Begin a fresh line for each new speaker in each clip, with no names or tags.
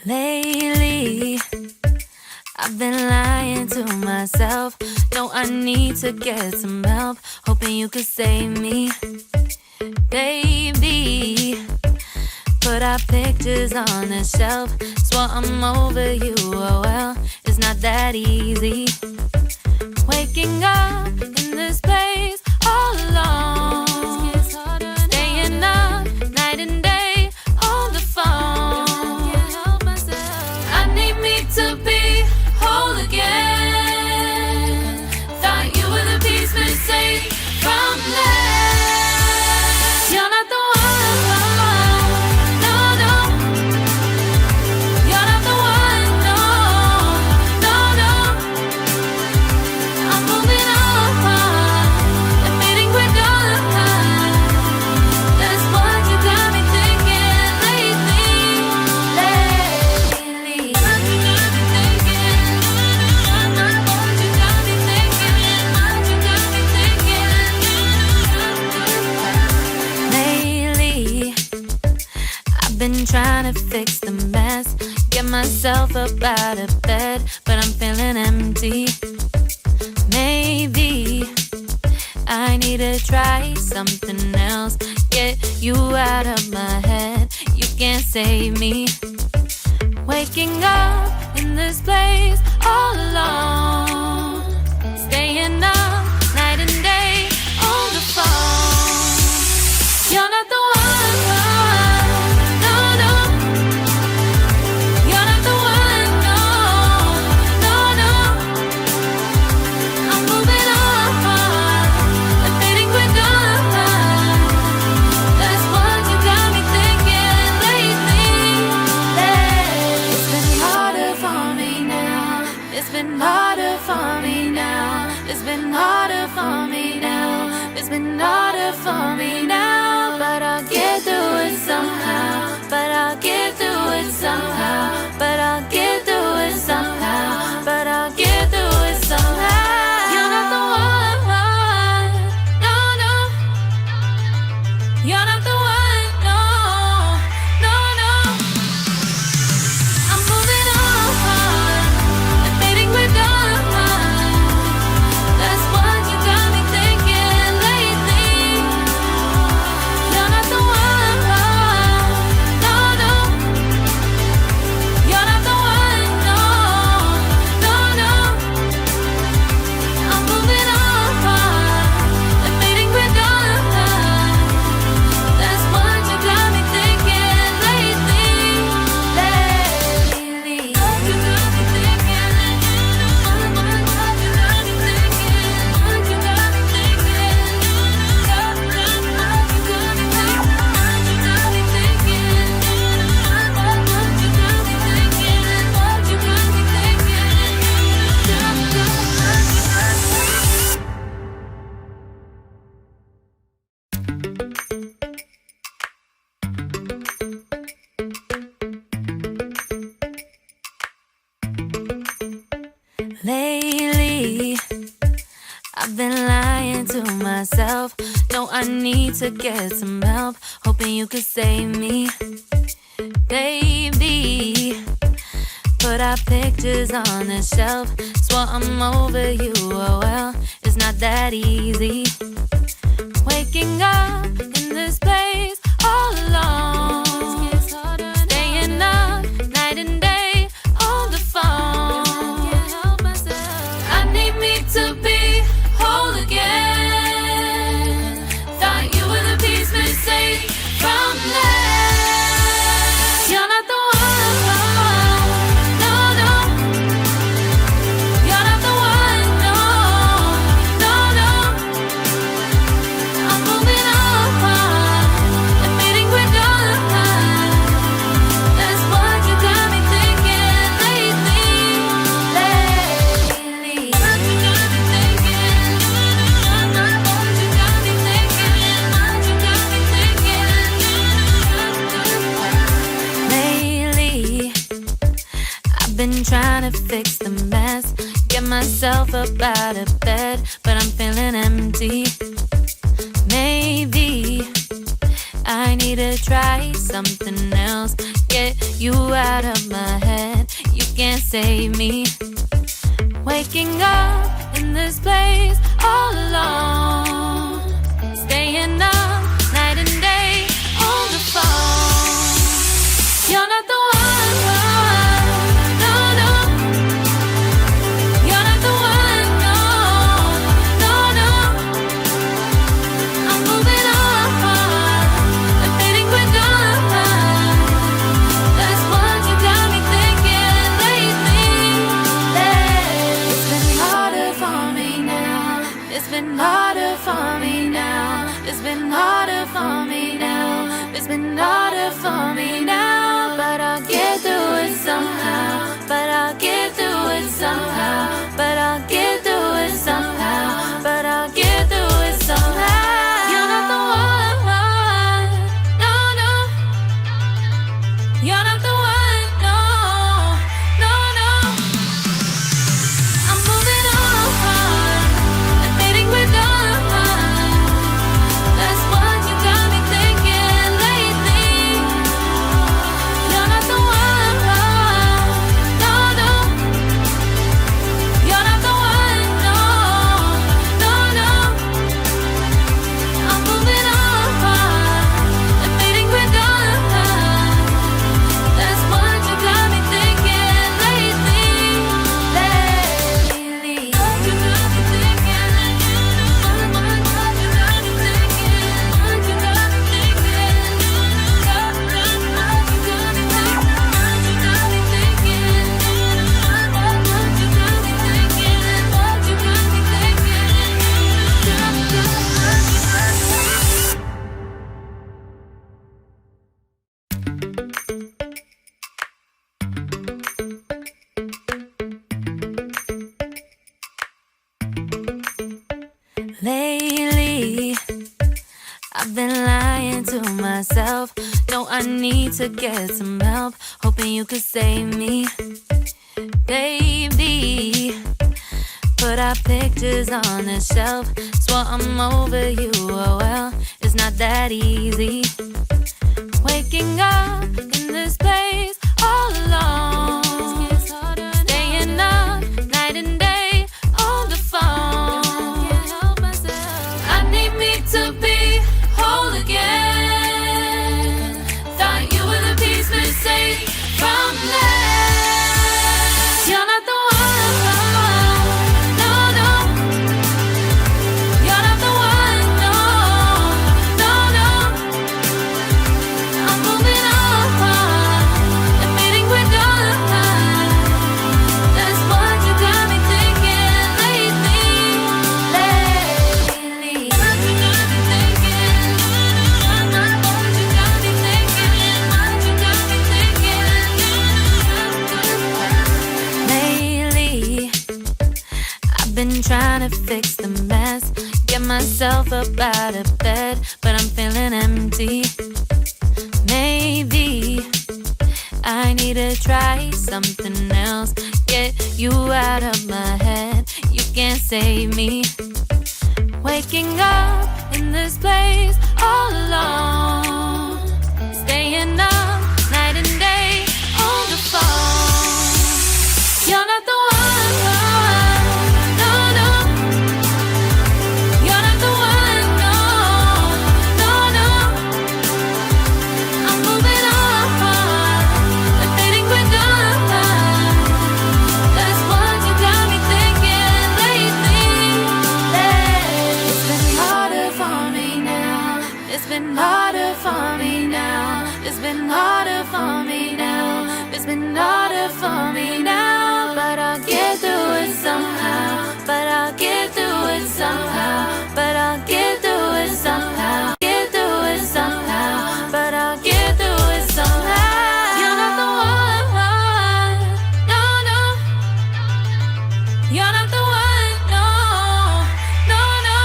Lately, I've been lying to myself. No, I need to get some help. Hoping you could save me, baby. Put our pictures on the shelf. Swore I'm over you, oh well, it's not that easy. Waking up in this place all alone, staying up night and day on the phone. I need me to be whole again. Thought you were the piece missing from last. You're not the trying to fix the mess, get myself up out of bed, but I'm feeling empty. Maybe I need to try something else, get you out of my head. You can't save me. Waking up in this place all alone, staying up night and day on the phone. You're not the one. Lately, I've been lying to myself. No, I need to get some help. Hoping you could save me, baby. Put our pictures on the shelf. Swore I'm over you, oh well, it's not that easy. Waking up in this place all alone, staying up night and day on the phone. To be whole again. Thought you were the piece missing from last. You're not the one. No, no. You're not the one. No, no, no. I'm moving on and meeting with God. That's what you got me thinking lately. Been trying to fix the mess, get myself up out of bed, but I'm feeling empty. Maybe I need to try something else, get you out of my head. You can't save me. Waking up in this place all alone, staying up night and day on the phone. You're not the one, no, no. You're not the one, no, no, no. I'm moving on, I'm fading quick on. That's what you got me thinking lately. It's been harder for me now. It's been harder for me now. It's been harder for me now. It's been harder for me now. But I'll get through it somehow. But I'll get through it somehow. But I'll get through it somehow. But I'll get through it somehow. You're not the one, no, no. You're not the one, no, no, no. I'm moving on, I'm fading with on. That's what you got me thinking lately. You're not the one, no, no. You're not the one, no, no, no. I'm moving on, I'm fading with on. That's what you got me thinking lately. What you got me thinking, what you got me thinking, what you got me thinking, what you got me thinking, Lately, I've been lying to myself. No, I need to get some help. Hoping you could save me, baby. Put our pictures on the shelf. Swore I'm over you, oh well, it's not that easy. Waking up in this place all alone, staying up night and day on the phone. I need me to be whole again. Thought you were the piece missing from that. You're not the one, no, no. You're not the one, no, no, no. I'm moving on, I'm fading quick on. That's what you got me thinking lately. What you got me thinking, what you got me thinking, what you got me thinking. Lately, I've been trying to fix the mess, get myself up out of bed, but I'm feeling empty. Maybe I need to try something else. Get you out of my head. You can't save me. Waking up in this place all alone, staying up night and day on the phone. You're not the one, no, no. You're not the one, no, no, no. I'm moving on, I'm fading quick on. That's what you got me thinking lately. It's been harder for me now. It's been harder for me now. It's been harder for me now. It's been harder for me now. But I'll get through it somehow. But I'll get through it somehow. But I'll get through it somehow. Get through it somehow. But I'll get through it somehow. You're not the one, no, no. You're not the one, no, no, no.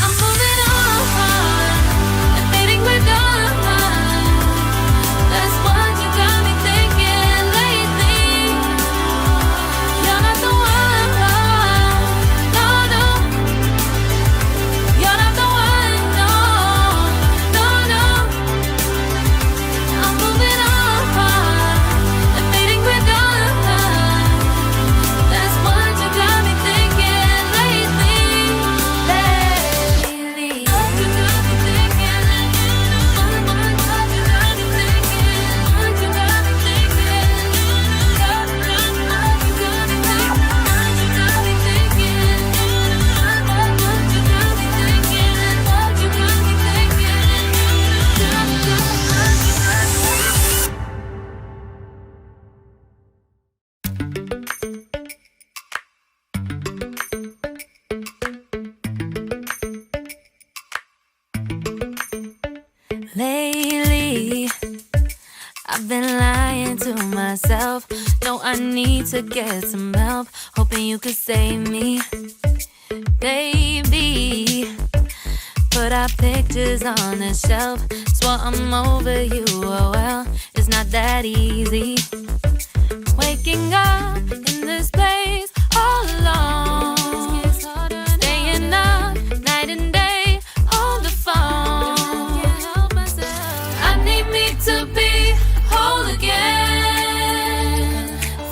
I'm moving on, I'm fading with on. That's what you got me thinking lately. I've been lying to myself. No, I need to get some help. Hoping you could save me, baby. Put our pictures on the shelf. Swore I'm over you, oh well, it's not that easy. Waking up in this place all alone. Staying up night and day on the phone. I need me to be whole again.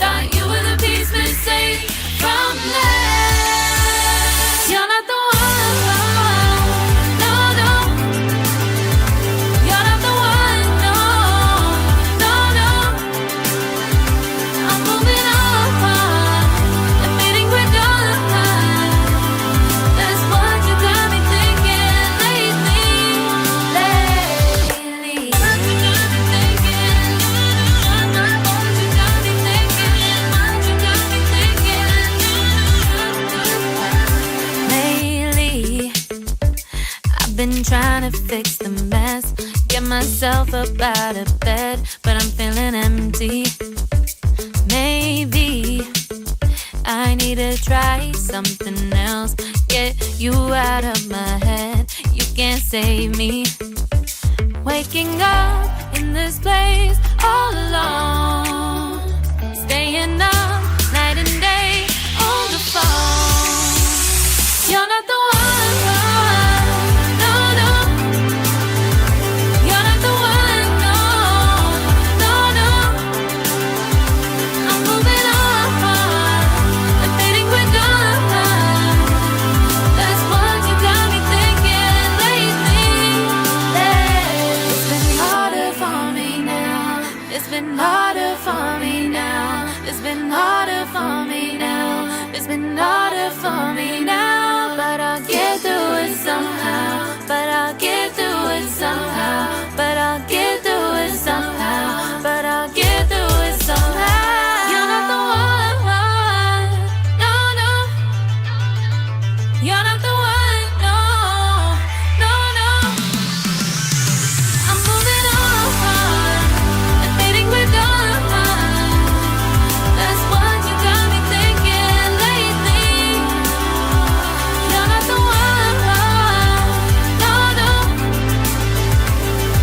Thought you were the piece missing from last. You're not the one, no, no. You're not the one, no, no, no. I'm moving on, admitting we're done. That's what you got me thinking lately. What you got me thinking? What you got me thinking? What you got me thinking? Lately, I've been trying to fix the mess, get myself up out of bed, but I'm feeling empty. Maybe I need to try something else. Get you out of my head, you can't save me. Waking up in this place all alone. Staying up night and day on the phone. You're not the one, no, no. You're not the one, no, no, no. I'm moving on, admitting we're done. That's what you got me thinking lately. It's been harder for me now. It's been harder for me now. It's been harder for me now. It's been harder for me now. But I'll get through it somehow. But I'll get through it somehow. But I'll get through it somehow. But I'll get through it somehow. You're not the one, no, no. You're not the one, no, no, no. I'm moving on, admitting we're done. That's what you got me thinking lately. You're not the one, no, no.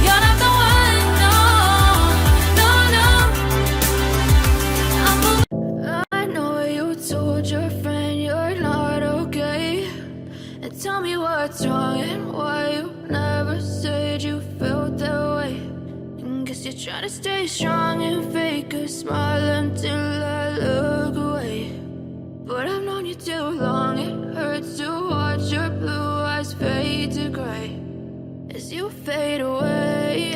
You're not the one, no, no, no. I'm moving.
I know you told your friend you're not okay, and tell me what's wrong and why you never said you felt that way. And guess you're trying to stay strong and fake a smile until I look away. But I've known you too long, it hurts to watch your blue eyes fade to gray as you fade away,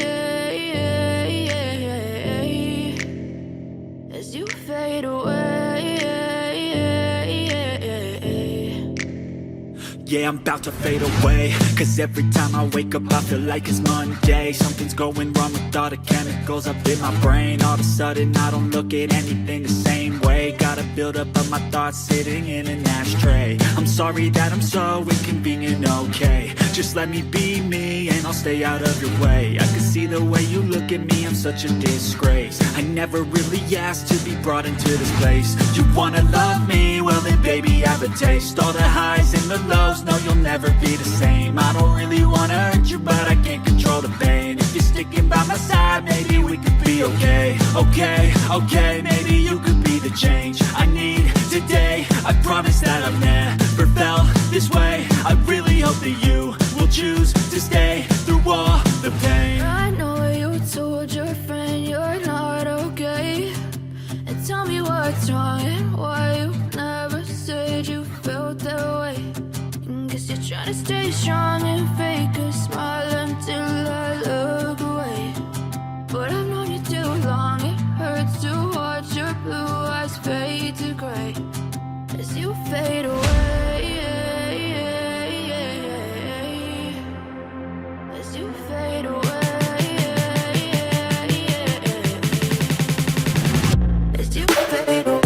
as you fade away.
Yeah, I'm about to fade away, cause every time I wake up I feel like it's Monday. Something's going wrong with all the chemicals up in my brain. All of a sudden I don't look at anything the same way. Gotta build up of my thoughts sitting in an ashtray. I'm sorry that I'm so inconvenient, okay. Just let me be me and I'll stay out of your way. I can see the way you look at me, I'm such a disgrace. I never really asked to be brought into this place. You wanna love me? Well then baby have a taste. All the highs and the lows, no you'll never be the same. I don't really wanna hurt you but I can't control the pain. If you're sticking by my side, maybe we could be okay. Okay, okay, maybe you could be the change I need today. I promise that I've never felt this way. I really hope that you will choose to stay through all the pain.
I know you told your friend you're not okay, and tell me what's wrong and why you never said you felt that way. And guess you're trying to stay strong and fake a smile until I look away. But I've known you too long, it hurts to watch your blue eyes fade to gray as you fade away, as you fade away. As you fade away.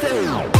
anything.